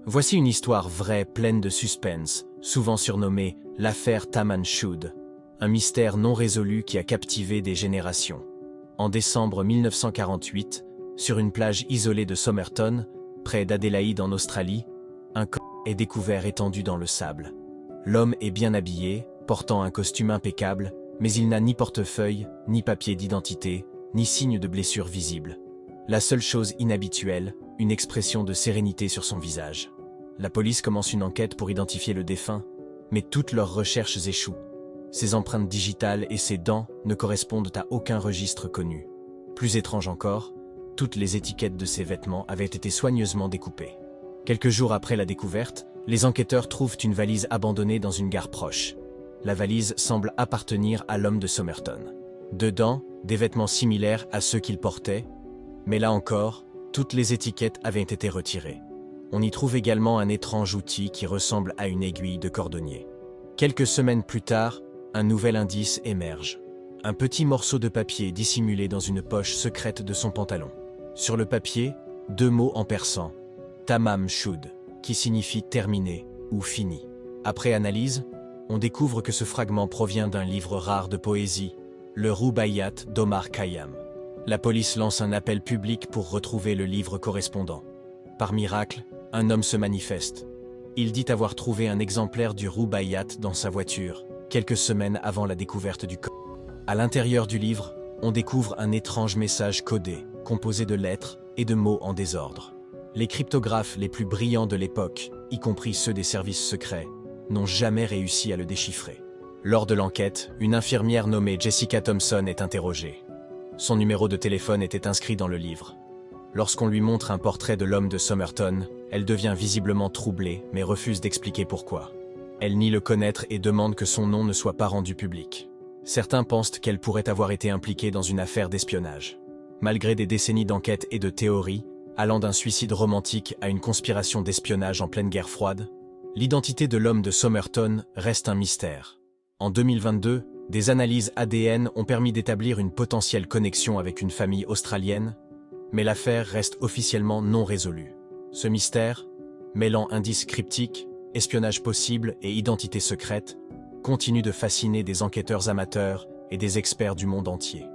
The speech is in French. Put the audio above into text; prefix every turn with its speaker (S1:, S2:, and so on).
S1: Voici une histoire vraie, pleine de suspense, souvent surnommée l'affaire Taman Shud, un mystère non résolu qui a captivé des générations. En décembre 1948, sur une plage isolée de Somerton, près d'Adélaïde en Australie, un corps est découvert étendu dans le sable. L'homme est bien habillé, portant un costume impeccable, mais il n'a ni portefeuille, ni papier d'identité, ni signe de blessure visible. La seule chose inhabituelle, une expression de sérénité sur son visage. La police commence une enquête pour identifier le défunt, mais toutes leurs recherches échouent. Ses empreintes digitales et ses dents ne correspondent à aucun registre connu. Plus étrange encore, toutes les étiquettes de ses vêtements avaient été soigneusement découpées. Quelques jours après la découverte, les enquêteurs trouvent une valise abandonnée dans une gare proche. La valise semble appartenir à l'homme de Somerton. Dedans, des vêtements similaires à ceux qu'il portait, mais là encore, toutes les étiquettes avaient été retirées. On y trouve également un étrange outil qui ressemble à une aiguille de cordonnier. Quelques semaines plus tard, un nouvel indice émerge. Un petit morceau de papier dissimulé dans une poche secrète de son pantalon. Sur le papier, 2 mots en persan, Tamam Shud, qui signifie terminé ou fini. Après analyse, on découvre que ce fragment provient d'un livre rare de poésie, le Rubaiyat d'Omar Khayyam. La police lance un appel public pour retrouver le livre correspondant. Par miracle, un homme se manifeste. Il dit avoir trouvé un exemplaire du Rubaiyat dans sa voiture, quelques semaines avant la découverte du corps. À l'intérieur du livre, on découvre un étrange message codé, composé de lettres et de mots en désordre. Les cryptographes les plus brillants de l'époque, y compris ceux des services secrets, n'ont jamais réussi à le déchiffrer. Lors de l'enquête, une infirmière nommée Jessica Thompson est interrogée. Son numéro de téléphone était inscrit dans le livre. Lorsqu'on lui montre un portrait de l'homme de Somerton, elle devient visiblement troublée, mais refuse d'expliquer pourquoi. Elle nie le connaître et demande que son nom ne soit pas rendu public. Certains pensent qu'elle pourrait avoir été impliquée dans une affaire d'espionnage. Malgré des décennies d'enquête et de théories, allant d'un suicide romantique à une conspiration d'espionnage en pleine guerre froide, l'identité de l'homme de Somerton reste un mystère. En 2022, des analyses ADN ont permis d'établir une potentielle connexion avec une famille australienne, mais l'affaire reste officiellement non résolue. Ce mystère, mêlant indices cryptiques, espionnage possible et identité secrète, continue de fasciner des enquêteurs amateurs et des experts du monde entier.